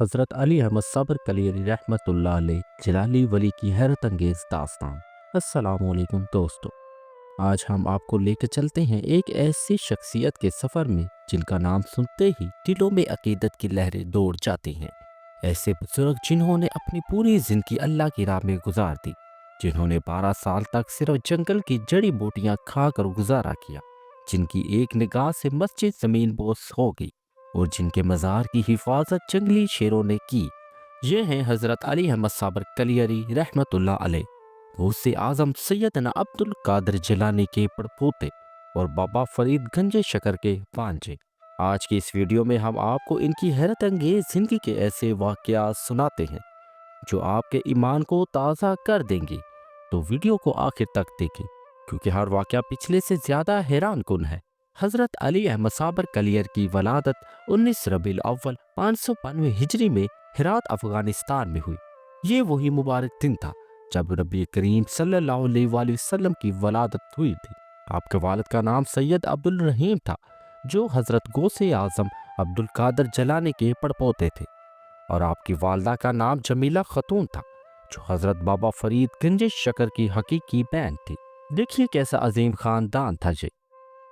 हज़रत अली अहमद सब्र कलियरी रहमतुल्लाह अलैह जलाली वली की हैरत अंगेज़ दास्तान। अस्सलामुअलैकुम दोस्तों, आज हम आपको लेकर चलते हैं एक ऐसी शख्सियत के सफ़र में जिनका नाम सुनते ही दिलों में अकीदत की लहरें दौड़ जाती हैं। ऐसे बुजुर्ग जिन्होंने अपनी पूरी ज़िंदगी अल्लाह की राह में गुजार दी, जिन्होंने 12 साल तक सिर्फ जंगल की जड़ी बूटियाँ खाकर गुजारा किया, जिनकी एक निगाह से मस्जिद ज़मीन बोस हो गई और जिनके मज़ार की हिफाजत जंगली शेरों ने की। ये हैं हज़रत अली अहमद साबर कलियरी रहमतुल्लाह अलैह, गौसे आज़म सैयदना अब्दुल कादिर जिलानी के पड़पोते और बाबा फरीद गंजे शकर के भांजे। आज की इस वीडियो में हम आपको इनकी हैरत अंगेज ज़िंदगी के ऐसे वाक़यात सुनाते हैं जो आपके ईमान को ताज़ा कर देंगे। तो वीडियो को आखिर तक देखें, क्योंकि हर वाक़या पिछले से ज़्यादा हैरान कुन है। हज़रत अली अहमद साबर कलियर की वलादत 19 रबीउल अव्वल 592 हिजरी में हेरात अफ़गानिस्तान में हुई। ये वही मुबारक दिन था जब नबी करीम सल्लल्लाहु अलैहि वसल्लम की वलादत हुई थी। आपके वालिद का नाम सैयद अब्दुल रहीम था, जो हज़रत गौसे आज़म अब्दुल कादिर जलानी के पड़पोते थे, और आपकी वालदा का नाम जमीला खतून था, जो हज़रत बाबा फरीद गंजे शकर की हकीकी बहन थी। देखिए कैसा अजीम ख़ानदान था ये।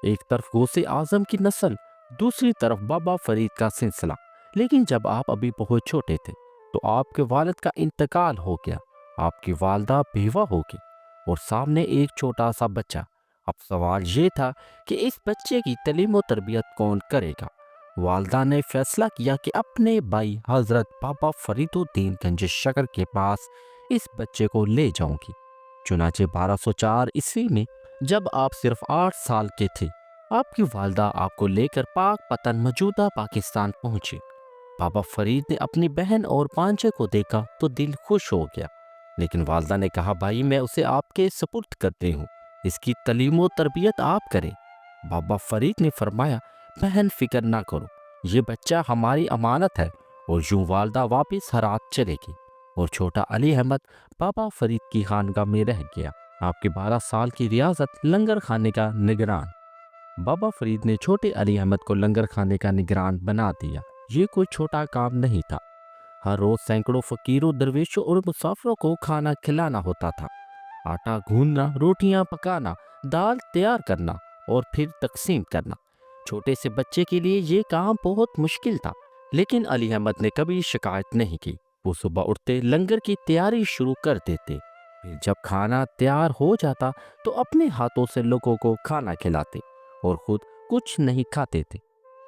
एक तरफ गौसे आज़म की नस्ल, दूसरी तरफ बाबा फरीद का सिलसिला। लेकिन जब आप अभी बहुत छोटे थे तो आपके वालिद का इंतकाल हो गया, आपकी वालदा बेवा हो गई और सामने एक छोटा सा बच्चा। अब सवाल ये था कि इस बच्चे की तालीम और तरबियत कौन करेगा। वालदा ने फैसला किया कि अपने भाई हज़रत बाबा फरीदुद्दीन गंज शकर के पास इस बच्चे को ले जाऊंगी। चुनाचे 1204 ईस्वी में जब आप सिर्फ 8 साल के थे, आपकी वालदा आपको लेकर पाक पतन मौजूदा पाकिस्तान पहुंची। बाबा फरीद ने अपनी बहन और भांजे को देखा तो दिल खुश हो गया, लेकिन वालदा ने कहा, भाई मैं उसे आपके सुपुर्द करती हूँ, इसकी तालीम और तरबियत आप करें। बाबा फरीद ने फरमाया, बहन फिक्र ना करो, ये बच्चा हमारी अमानत है। और यूं वालदा वापस हेरात चलेगी और छोटा अली अहमद बाबा फरीद की खानगाह में रह गया, आपके 12 साल की रियासत लंगर खाने का निगरान। बाबा फरीद ने छोटे अली अहमद को लंगर खाने का निगरान बना दिया। ये कोई छोटा काम नहीं था। हर रोज सैकड़ों फकीरों, दरवेशों और मुसाफिरों को खाना खिलाना होता था। आटा गूंदना, रोटियां पकाना, दाल तैयार करना और फिर तकसीम करना। छोटे से बच्चे के लिए ये काम बहुत मुश्किल था, लेकिन अली अहमद ने कभी शिकायत नहीं की। वो सुबह उठते लंगर की तैयारी शुरू कर देते, फिर जब खाना तैयार हो जाता तो अपने हाथों से लोगों को खाना खिलाते और खुद कुछ नहीं खाते थे।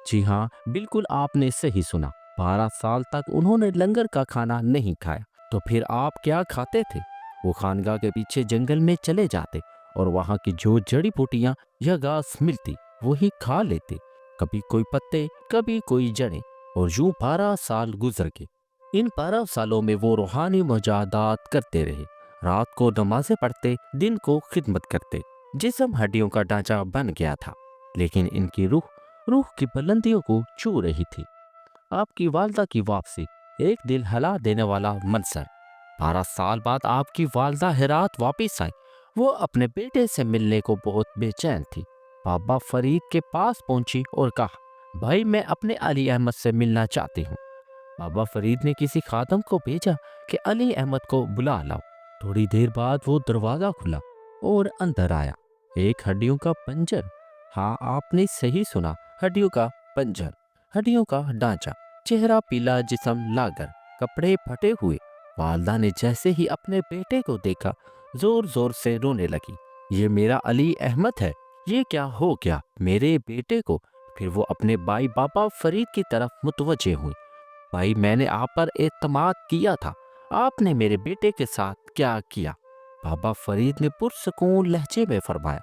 जी हाँ, बिल्कुल आपने सही सुना, 12 साल तक उन्होंने लंगर का खाना नहीं खाया। तो फिर आप क्या खाते थे? वो खानगा के पीछे जंगल में चले जाते और वहाँ की जो जड़ी बूटियाँ या घास मिलती वही खा लेते, कभी कोई पत्ते, कभी कोई जड़ें, और यूं 12 साल गुजर गए। इन 12 सालों में वो रूहानी मुजाहदात करते रहे, रात को नमाजें पढ़ते, दिन को खिदमत करते। जिस्म हड्डियों का ढांचा बन गया था, लेकिन इनकी रूह की बुलंदियों को छू रही थी। आपकी वालदा की वापसी एक दिल हिला देने वाला मंजर। 12 साल बाद आपकी वालदा हेरात वापस आई। वो अपने बेटे से मिलने को बहुत बेचैन थी। बाबा फरीद के पास पहुंची और कहा, भाई मैं अपने अली अहमद से मिलना चाहती हूँ। बाबा फरीद ने किसी खादम को भेजा कि अली अहमद को बुला लाओ। थोड़ी देर बाद वो दरवाजा खुला और अंदर आया। एक हड्डियों का पंजर। हाँ, आपने सही सुना, हड्डियों का पंजर, हड्डियों का ढांचा, चेहरा पीला, जिस्म लागर, कपड़े फटे हुए। वालदा ने जैसे ही अपने बेटे को देखा, जोर जोर से रोने लगी। ये मेरा अली अहमद है, ये क्या हो गया मेरे बेटे को? फिर वो अपने भाई बाबा फरीद की तरफ मुतवज्जे हुई। भाई मैंने आप पर एतमाद किया था, आपने मेरे बेटे के साथ क्या किया? बाबा फरीद ने पुरसकून लहजे में फरमाया,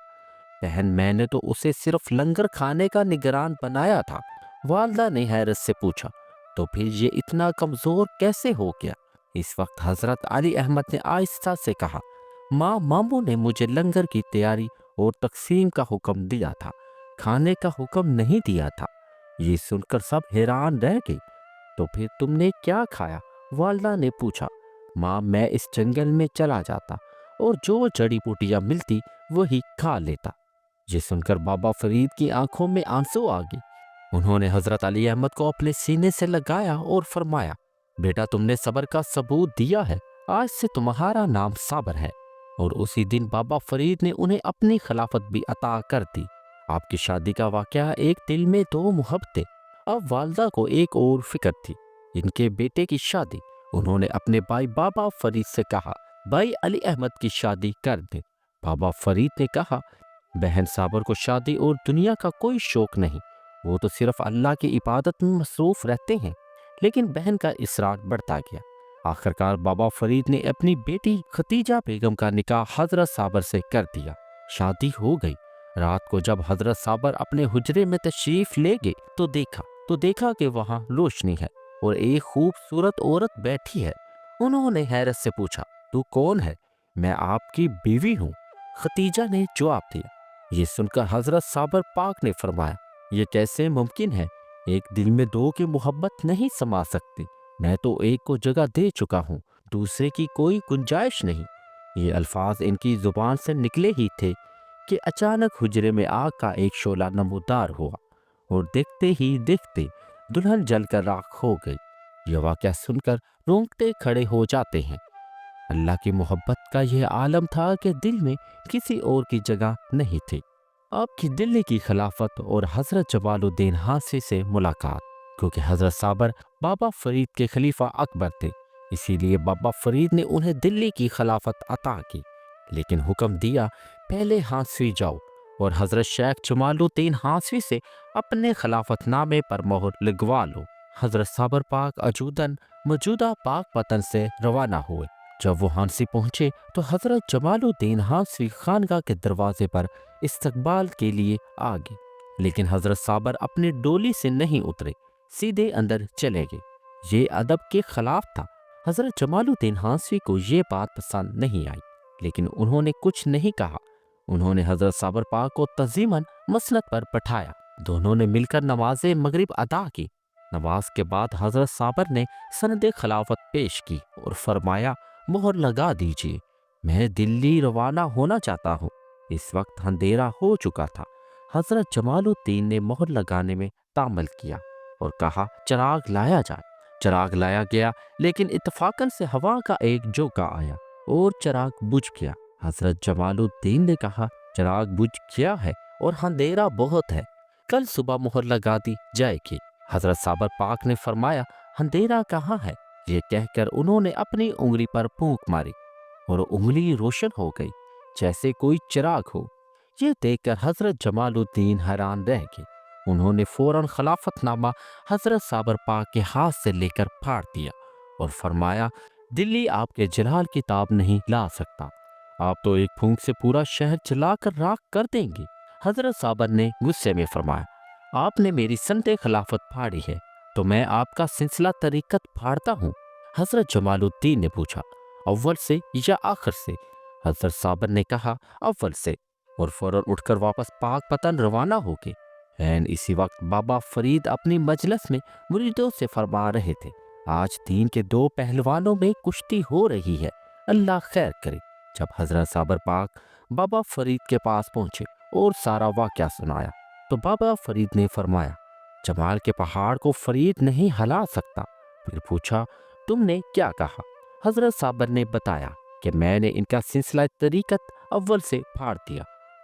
बहन मैंने तो उसे सिर्फ लंगर खाने का निगरान बनाया था। वालदा ने हैरत से पूछा, तो फिर ये इतना कमजोर कैसे हो गया? इस वक्त हजरत अली अहमद ने आहिस्ता से कहा, मामू ने मुझे लंगर की तैयारी और तकसीम का हुक्म दिया था, खाने का हुक्म नहीं दिया था। ये सुनकर सब हैरान रह गए। तो फिर तुमने क्या खाया? वालदा ने पूछा। माँ, मैं इस जंगल में चला जाता और जो जड़ी बूटियां मिलती वही खा लेता। ये सुनकर बाबा फरीद की आंखों में आंसू आ गए। उन्होंने हजरत अली अहमद को अपने सीने से लगाया और फरमाया, بیٹا تم نے صبر کا ثبوت دیا ہے، آج سے تمہارا نام صابر ہے۔ اور اسی دن بابا فرید نے انہیں اپنی خلافت بھی عطا کر دی۔ آپ کی شادی کا واقعہ، ایک دل میں دو محبتیں۔ اب والدہ کو ایک اور فکر تھی، ان کے بیٹے کی شادی۔ انہوں نے اپنے بھائی بابا فرید سے کہا، بھائی علی احمد کی شادی کر دیں۔ بابا فرید نے کہا، بہن صابر کو شادی اور دنیا کا کوئی شوق نہیں، وہ تو صرف اللہ کی عبادت میں مصروف رہتے ہیں۔ لیکن بہن کا اصرار بڑھتا گیا۔ آخرکار بابا فرید نے اپنی بیٹی ختیجہ بیگم کا نکاح حضرت صابر سے کر دیا۔ شادی ہو گئی۔ رات کو جب حضرت صابر اپنے حجرے میں تشریف لے گئے تو دیکھا کہ وہاں روشنی ہے اور ایک خوبصورت عورت بیٹھی ہے۔ انہوں نے حیرت سے پوچھا، تو کون ہے؟ میں آپ کی بیوی ہوں، ختیجہ نے جواب دیا۔ یہ سن کر حضرت صابر پاک نے فرمایا، یہ کیسے ممکن ہے؟ ایک دل میں دو کی محبت نہیں سما سکتی۔ میں تو ایک کو جگہ دے چکا ہوں، دوسرے کی کوئی گنجائش نہیں۔ یہ الفاظ ان کی زبان سے نکلے ہی تھے کہ اچانک حجرے میں آگ کا ایک شعلہ نمودار ہوا اور دیکھتے ہی دیکھتے دلہن جل کر راکھ ہو گئی۔ یہ واقعہ سن کر رونگٹے کھڑے ہو جاتے ہیں۔ اللہ کی محبت کا یہ عالم تھا کہ دل میں کسی اور کی جگہ نہیں تھی۔ آپ کی دلی کی خلافت اور حضرت جمال الدین حاصی سے ملاقات۔ کیونکہ حضرت صابر بابا فرید کے خلیفہ اکبر تھے، اسی لیے بابا فرید نے انہیں دلی کی خلافت عطا کی، لیکن حکم دیا پہلے حاصی جاؤ اور حضرت شیخ جمال الدین حاصی سے اپنے خلافت نامے پر مہر لگوا لو۔ حضرت صابر پاک اجوداً موجودہ پاک پتن سے روانہ ہوئے۔ جب وہ ہانسی پہنچے تو حضرت جمال الدین حاصی خانقاہ کے دروازے پر استقبال کے لیے آگے، لیکن حضرت صابر اپنی ڈولی سے نہیں اترے، سیدھے اندر چلے گئے۔ یہ ادب کے خلاف تھا۔ حضرت جمال الدین حاصی کو یہ بات پسند نہیں آئی، لیکن انہوں نے کچھ نہیں کہا۔ انہوں نے حضرت صابر پاک کو تعظیماً مسند پر بٹھایا۔ دونوں نے مل کر نماز مغرب ادا کی۔ نماز کے بعد حضرت صابر نے سند خلافت پیش کی اور فرمایا، مہر لگا دیجیے، میں دلی روانہ ہونا چاہتا ہوں۔ اس وقت اندھیرا ہو چکا تھا۔ حضرت جمال الدین نے مہر لگانے میں تعمل کیا اور کہا، چراغ لایا جائے۔ چراغ لایا گیا، لیکن اتفاقاً سے ہوا کا ایک جھونکا آیا اور چراغ بجھ گیا۔ حضرت جمال الدین نے کہا، چراغ بجھ گیا ہے اور اندھیرا بہت ہے، کل صبح مہر لگا دی جائے گی۔ حضرت صابر پاک نے فرمایا، اندھیرا کہاں ہے؟ یہ کہہ کر انہوں نے اپنی انگلی پر پھونک ماری اور انگلی روشن ہو گئی جیسے کوئی چراغ ہو۔ یہ دیکھ کر حضرت جمال الدین حیران رہ گئے۔ انہوں نے فوراً خلافت نامہ حضرت صابر پاک کے ہاتھ سے لے کر پھاڑ دیا اور فرمایا، دلی آپ کے جلال کی تاب نہیں لا سکتا، آپ تو ایک پھونک سے پورا شہر جلا کر راکھ کر دیں گے۔ حضرت صابر نے غصے میں فرمایا، آپ نے میری سنت خلافت پھاڑی ہے تو میں آپ کا سلسلہ طریقت پھاڑتا ہوں۔ حضرت جمال الدین نے پوچھا، اول سے یا آخر سے؟ حضرت صابر نے کہا، اول سے، اور فوراً اٹھ کر واپس پاک پتن روانہ ہو گئے۔ اسی وقت بابا فرید اپنی مجلس میں مریدوں سے فرما رہے تھے، آج دین کے دو پہلوانوں میں کشتی ہو رہی ہے، اللہ خیر کرے۔ جب حضرت صابر پاک بابا فرید کے پاس پہنچے اور سارا واقعہ سنایا تو بابا فرید نے فرمایا، جمال کے پہاڑ کو فرید نہیں ہلا سکتا۔ پھر پوچھا، تم نے کیا کہا؟ حضرت صابر نے بتایا کہ میں نے ان کا سلسلہ طریقت اول سے پھاڑ دیا۔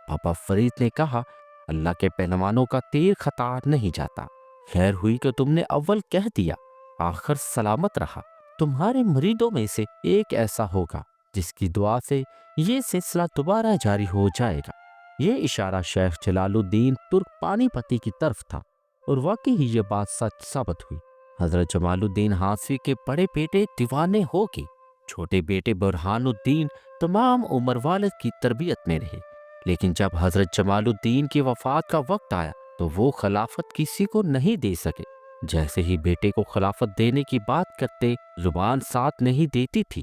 بابا فرید نے کہا، اللہ کے پہلوانوں کا تیر خطا نہیں جاتا، خیر ہوئی کہ تم نے اول کہہ دیا، آخر سلامت رہا۔ تمہارے مریدوں میں سے ایک ایسا ہوگا جس کی دعا سے یہ سلسلہ دوبارہ جاری ہو جائے گا۔ یہ اشارہ شیخ جلال الدین ترک پانی پتی کی طرف تھا، اور واقعی ہی یہ بات سچ ثابت ہوئی۔ حضرت جمال الدین حاصی کے بڑے بیٹے دیوانے ہو گئے، چھوٹے بیٹے برہان الدین تمام عمر والد کی تربیت میں رہے، لیکن جب حضرت جمال الدین کی وفات کا وقت آیا تو وہ خلافت کسی کو نہیں دے سکے۔ جیسے ہی بیٹے کو خلافت دینے کی بات کرتے زبان ساتھ نہیں دیتی تھی،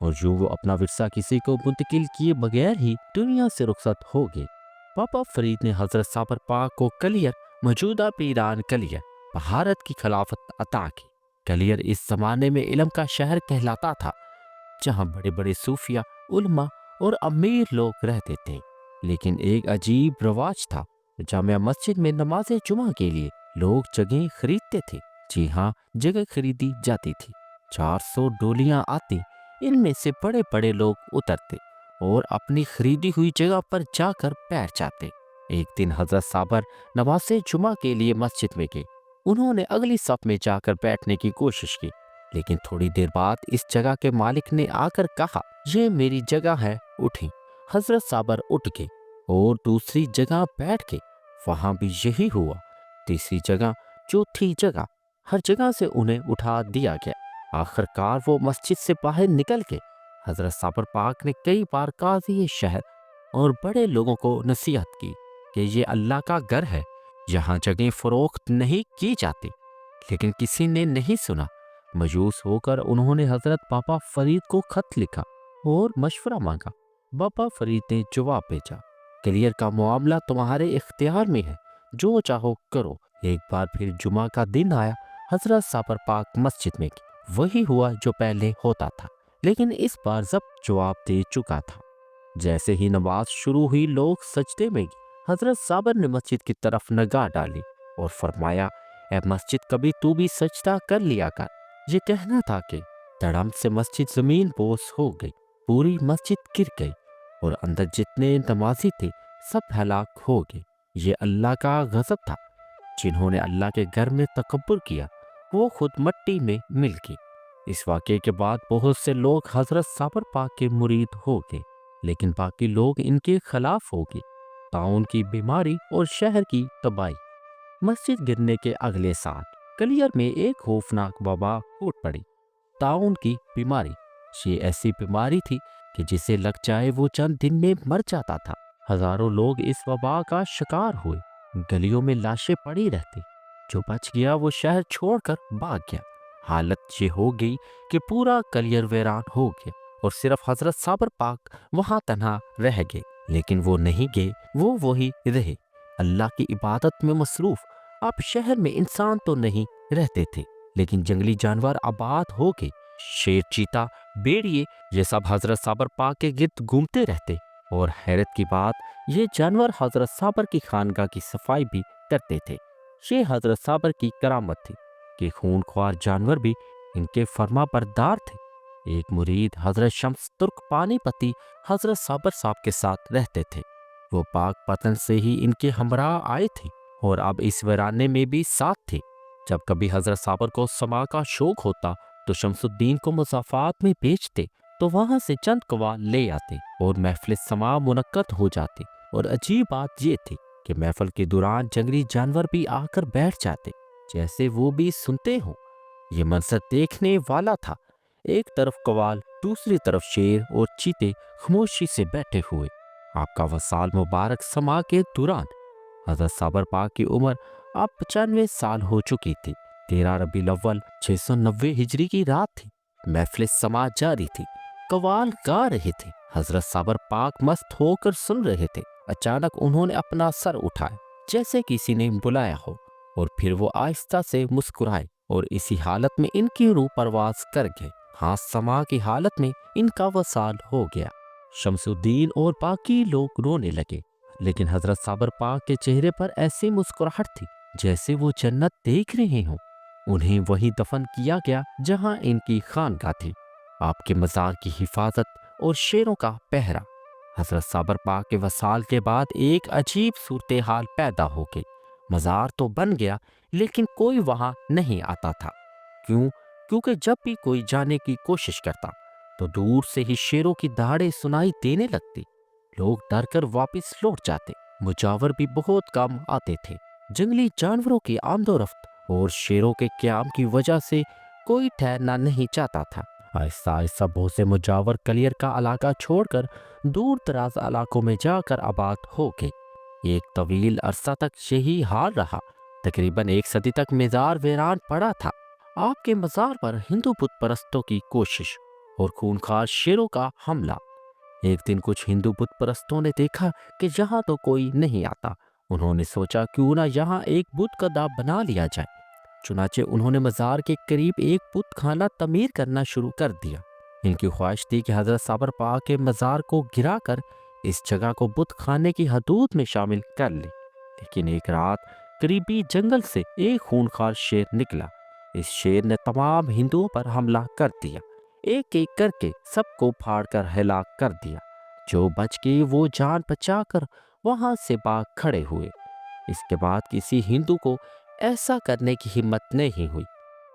اور یوں وہ اپنا ورثہ کسی کو منتقل کیے بغیر ہی دنیا سے رخصت ہو گئے۔ بابا فرید نے حضرت صابر پاک کو کلیر، موجودہ پیران کلیر، بھارت کی خلافت عطا کی۔ کلیر اس زمانے میں علم کا شہر کہلاتا تھا، جہاں بڑے بڑے صوفیہ، علماء اور امیر لوگ رہتے تھے۔ لیکن ایک عجیب رواج تھا، جامع مسجد میں نماز جمعہ کے لیے لوگ جگہیں خریدتے تھے۔ جی ہاں، جگہ خریدی جاتی تھی۔ 400 डोलियां आती, इनमें से बड़े बड़े लोग उतरते और अपनी खरीदी हुई जगह पर जाकर बैठ जाते। एक दिन हजरत साबर नमाज़े जुमा के लिए मस्जिद में गए। उन्होंने अगली सफ में जाकर बैठने की कोशिश की, लेकिन थोड़ी देर बाद इस जगह के मालिक ने आकर कहा, ये मेरी जगह है, उठी। हजरत साबर उठ गए और दूसरी जगह बैठ गए। वहां भी यही हुआ। तीसरी जगह, चौथी जगह, हर जगह से उन्हें उठा दिया गया। आखिरकार वो मस्जिद से बाहर निकल गए। हजरत साबर पाक ने कई बार काजी शहर और बड़े लोगों को नसीहत की कि ये अल्लाह का घर है, यहाँ जगह फरोख्त नहीं की जाती, लेकिन किसी ने नहीं सुना। मायूस होकर उन्होंने हजरत बाबा फरीद को खत लिखा और मशवरा मांगा। बाबा फरीद ने जवाब भेजा, क्लियर का मामला तुम्हारे इख्तियार में है, जो चाहो करो। एक बार फिर जुमा का दिन आया। हजरत साबर पाक मस्जिद में गए। वही हुआ जो पहले होता था, लेकिन इस बार जब्त जवाब दे चुका था। जैसे ही नमाज शुरू हुई, लोग सजदे में गए। हजरत साबर ने मस्जिद की तरफ निगाह डाली और फरमाया, ए मस्जिद, कभी तू भी सजदा कर लिया कर। ये कहना था कि धड़म से मस्जिद जमीन बोस हो गई, पूरी मस्जिद गिर गई और अंदर जितने नमाजी थे सब हलाक हो गए। ये अल्लाह का गजब था। जिन्होंने अल्लाह के घर में तकब्बुर किया, वो खुद मट्टी में मिल गए। इस वाक़े के बाद बहुत से लोग हजरत साबर पाक के मुरीद हो गए, लेकिन बाकी लोग इनके खिलाफ हो गए। ताउन की बीमारी और शहर की तबाही। मस्जिद गिरने के अगले साल कलियर में एक खौफनाक वबा फूट पड़ी, ताउन की बीमारी। ये ऐसी बीमारी थी कि जिसे लग जाए वो चंद दिन में मर जाता था। हजारों लोग इस वबा का शिकार हुए। गलियों में लाशें पड़ी रहती। जो बच गया वो शहर छोड़कर भाग गया। हालत ये हो गई कि पूरा कलियर वीरान हो गया और सिर्फ हजरत साबर पाक वहां तन्हा रह गए। लेकिन वो नहीं गए, वो वही रहे, अल्लाह की इबादत में मसरूफ। अब शहर में इंसान तो नहीं रहते थे, लेकिन जंगली जानवर आबाद हो गए। शेर, चीता, भेड़िए, ये सब हजरत साबर पाक के गिर्द घूमते रहते। और हैरत की बात, ये जानवर हजरत साबर की खानगा की सफाई भी करते थे। ये हजरत साबर की करामत थी कि खूनख्वार जानवर भी इनके फर्मा बरदार थे। एक मुरीद हजरत शम्स तुर्क पानीपति हजरत साबर साहब के साथ रहते थे। वो पाक पतन से ही इनके हमराह आए थे और अब इस वीराने में भी साथ थे। जब कभी हजरत साबर को समा का शौक होता तो शमसुद्दीन को मुसाफात में भेजते, तो वहां से चंद कवा ले आते और महफिल समा मुनक्कद हो जाती। और अजीब बात ये थी कि महफिल के दौरान जंगली जानवर भी आकर बैठ जाते, जैसे वो भी सुनते हों। ये मंजर देखने वाला था। एक तरफ कवाल, दूसरी तरफ शेर और चीते खामोशी से बैठे हुए। आपका वसाल मुबारक समा के दौरान हजरत साबर पाक की उम्र अब 95 साल हो चुकी थी। 13 रबीउल अव्वल 690 हिजरी की रात थी। महफिल समा जारी थी, कवाल गा रहे थे। हजरत साबर पाक मस्त होकर सुन रहे थे। अचानक उन्होंने अपना सर उठाया, जैसे किसी ने बुलाया हो, और फिर वो आहिस्ता से मुस्कुराए और इसी हालत में इनकी रूह परवाज कर गए। हाँ, समा की हालत में इनका वसाल हो गया। शमसुद्दीन और बाकी लोग रोने लगे, लेकिन हजरत साबर पाक के चेहरे पर ऐसी मुस्कुराहट थी जैसे वो जन्नत देख रहे हों। उन्हें वहीं दफन किया गया जहां इनकी खानगा थी। आपके मज़ार की हिफाजत और शेरों का पहरा। हजरत साबर पाक के वसाल के बाद एक अजीब सूरत हाल पैदा हो गई। मज़ार तो बन गया, लेकिन कोई वहां नहीं आता था। क्यों? क्योंकि जब भी कोई जाने की कोशिश करता तो दूर से ही शेरों की दहाड़े सुनाई देने लगती। लोग डर कर वापिस लौट जाते। मुजावर भी बहुत कम आते थे। जंगली जानवरों की आमदोरफ्त और शेरों के क्याम की वजह से कोई ठहरना नहीं चाहता था। आहिस्ता आहिस्ता बहुत से मुजावर कलियर का इलाका छोड़कर दूर दराज इलाकों में जाकर आबाद हो गए। एक तवील अरसा तक यही हाल रहा। तकरीबन एक सदी तक मज़ार वीरान पड़ा था। आपके मज़ार पर हिंदू बुत परस्तों की कोशिश और खूनखार शेरों का हमला। एक दिन कुछ हिंदू बुत परस्तों ने देखा कि यहाँ तो कोई नहीं आता। उन्होंने सोचा क्यों ना यहाँ एक बुत का दाब बना लिया जाए। चुनाचे उन्होंने मज़ार के करीब एक बुत खाना तमीर करना शुरू कर दिया। इनकी ख्वाहिश थी कि हजरत साबर पाक के मज़ार को गिरा कर इस जगह को बुत खाने की हदूद में शामिल कर ले। लेकिन एक रात करीबी जंगल से एक खूनखार शेर निकला इस शेर ने तमाम हिंदुओं पर हमला कर दिया, एक एक करके सबको फाड़ कर हलाक कर दिया। जो बच गए वो जान बचाकर वहां से भाग खड़े हुए। इसके बाद किसी हिंदू को ऐसा करने की हिम्मत नहीं हुई।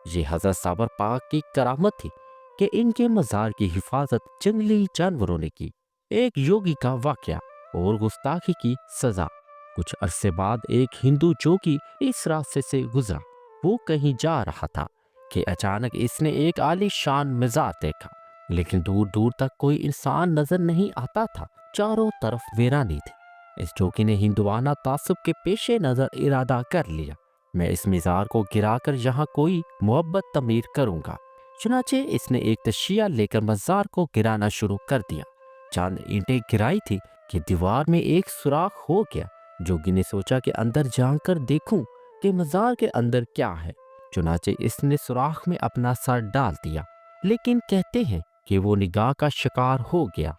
ये हजरत साबर पाक की करामत थी कि इनके मज़ार की हिफाजत जंगली जानवरों ने की। एक योगी का वाकया और गुस्ताखी की सजा। कुछ अरसे बाद एक हिंदू जो कि इस रास्ते से गुजरा, वो कहीं जा रहा था कि अचानक इसने एक आलीशान मज़ार देखा, लेकिन दूर दूर तक कोई इंसान नजर नहीं आता था। चारों तरफ वीरानी थी। इस जोगी ने हिंदुआना तासुब के पेशे नजर इरादा कर लिया, मैं इस मज़ार को गिराकर यहाँ कोई मोहब्बत तमीर करूंगा। चुनाचे इसने एक तशिया लेकर मज़ार को गिराना शुरू कर दिया। चंद ईंटें गिराई थी कि दीवार में एक सुराख हो गया। जोगी ने सोचा कि अंदर जाकर देखूं कि मज़ार के अंदर क्या है। चुनाचे इसने सुराख में अपना सर डाल दिया, लेकिन कहते हैं कि वो निगाह का शिकार हो गया।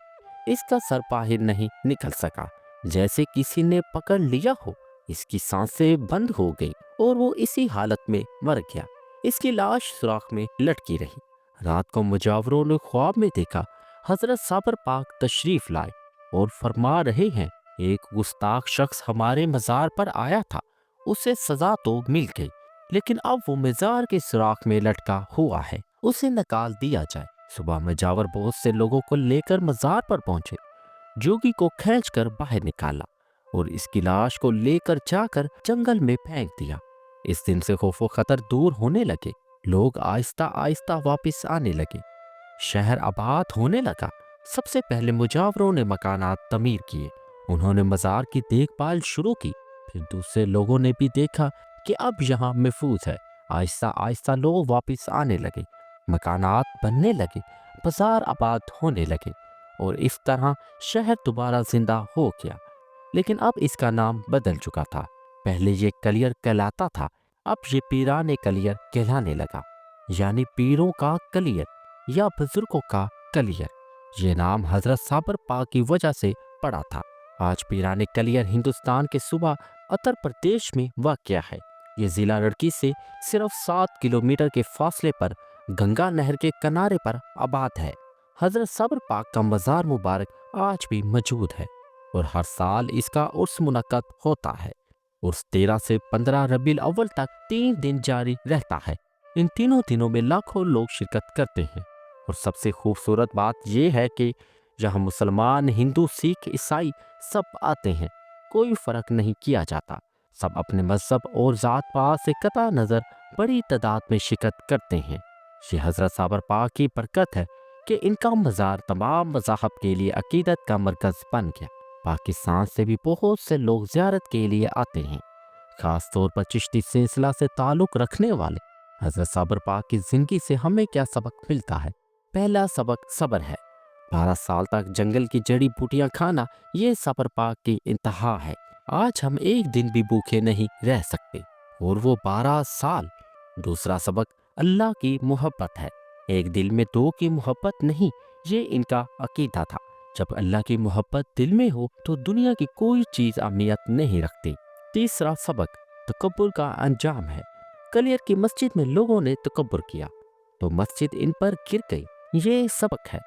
इसका सर बाहर नहीं निकल सका, जैसे किसी ने पकड़ लिया हो। इसकी सांसें बंद हो गई और वो इसी हालत में मर गया। इसकी लाश सुराख में लटकी रही। रात को मुजावरों ने ख्वाब में देखा हजरत साबर पाक तशरीफ लाए और फरमा रहे हैं, एक गुस्ताख शख्स हमारे मज़ार पर आया था, उसे सजा तो मिल गई, लेकिन अब वो मज़ार के सुराख में लटका हुआ है, उसे निकाल दिया जाए। सुबह मुजावर बहुत से लोगों को लेकर मज़ार पर पहुंचे। जोगी को खींचकर बाहर निकाला और इसकी लाश को लेकर जाकर जंगल में फेंक दिया। इस दिन से खौफो खतर दूर होने लगे। लोग आहिस्ता आहिस्ता वापस आने लगे। शहर आबाद होने लगा। सबसे पहले मुजावरों ने मकानात तमीर किए। उन्होंने मज़ार की देखभाल शुरू की। फिर दूसरे लोगों ने भी देखा कि अब यहाँ महफूज है। आहिस्ता आहिस्ता लोग वापस आने लगे, मकानात बनने लगे, बाजार आबाद होने लगे और इस तरह शहर दोबारा जिंदा हो गया। लेकिन अब इसका नाम बदल चुका था। पहले ये कलियर कहलाता था, अब ये पीराने कलियर कहलाने लगा, यानी पीरों का कलियर या बुजुर्गों का कलियर। ये नाम हजरत साबर पाक की वजह से पड़ा था। आज पीराने कलियर हिंदुस्तान के सूबा उत्तर प्रदेश में वाक़या है। ये ज़िला रुड़की से सिर्फ 7 किलोमीटर के फासले पर गंगा नहर के किनारे पर आबाद है। हजरत साबर पाक का मज़ार मुबारक आज भी मौजूद है और हर साल इसका उर्स मुनक्कद होता है। उर्स 13 से 15 रबीउल अव्वल तक 3 दिन जारी रहता है। इन तीनों दिनों में लाखों लोग शिरकत करते हैं और सबसे खूबसूरत बात यह है कि जहाँ मुसलमान, हिंदू, सिख, ईसाई सब आते हैं, कोई फ़र्क नहीं किया जाता। सब अपने मजहब और ज़ात पात से कता नज़र बड़ी तादाद में शिरकत करते हैं। ये हज़रत साबर पाक की बरकत है कि इनका मज़ार तमाम मज़ाहब के लिए अकीदत का मरकज़ बन गया। पाकिस्तान से भी बहुत से लोग ज़ियारत के लिए आते हैं, ख़ास तौर पर चिश्ती सिलसिला से ताल्लुक़ रखने वाले। हज़रत साबर पाक की ज़िंदगी से हमें क्या सबक मिलता है? पहला सबक सब्र है। 12 साल तक जंगल की जड़ी बूटियाँ खाना, ये साबर पाक की इंतहा है। आज हम एक दिन भी भूखे नहीं रह सकते और वो 12 साल। दूसरा सबक अल्लाह की मोहब्बत है। एक दिल में दो की मोहब्बत नहीं, ये इनका अकीदा था। जब अल्लाह की मोहब्बत दिल में हो तो दुनिया की कोई चीज़ अहमियत नहीं रखती। तीसरा सबक तकब्बुर का अंजाम है। कलियर की मस्जिद में लोगों ने तकब्बुर किया तो मस्जिद इन पर गिर गई। ये सबक है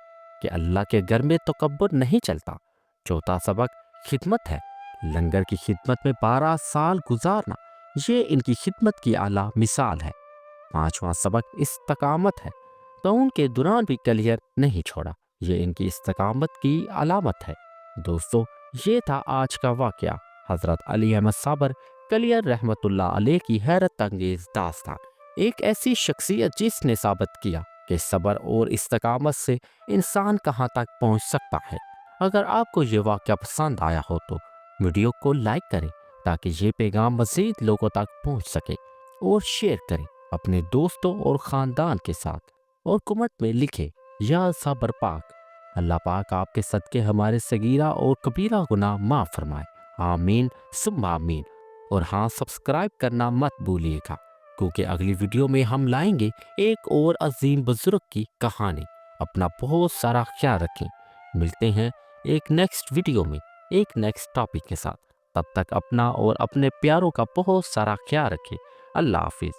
कि अल्लाह के घर में तकब्बुर नहीं चलता। चौथा सबक खिदमत है। लंगर की खिदमत में 12 साल गुजारना, ये इनकी खिदमत की आला मिसाल है। पांचवा सबक इस्तकामत है। तो उनके दौरान भी कलियर नहीं छोड़ा, ये इनकी इस्तकामत की अलामत है। दोस्तों, ये था आज का वाकया। हज़रत अली अहमद साबर कलियर रहमतुल्लाह अलैह की हैरत अंगेज दास्तान। एक ऐसी शख्सियत जिसने साबित किया कि सब्र और इस्तकामत से इंसान कहाँ तक पहुँच सकता है। अगर आपको ये वाकया पसंद आया हो तो वीडियो को लाइक करें ताकि ये पैगाम मज़ीद लोगों तक पहुँच सके, और शेयर करें अपने दोस्तों और ख़ानदान के साथ, और कमेंट में लिखें या साबर पाक। अल्लाह पाक आपके सदके हमारे सगीरा और कबीरा गुनाह माफ़ फरमाए। आमीन सुम्मा आमीन। और हाँ, सब्सक्राइब करना मत भूलिएगा, क्योंकि अगली वीडियो में हम लाएंगे एक और अजीम बुजुर्ग की कहानी। अपना बहुत सारा ख्याल रखें। मिलते हैं एक नेक्स्ट वीडियो में एक नेक्स्ट टॉपिक के साथ। तब तक अपना और अपने प्यारों का बहुत सारा ख्याल रखें। अल्लाह हाफिज़।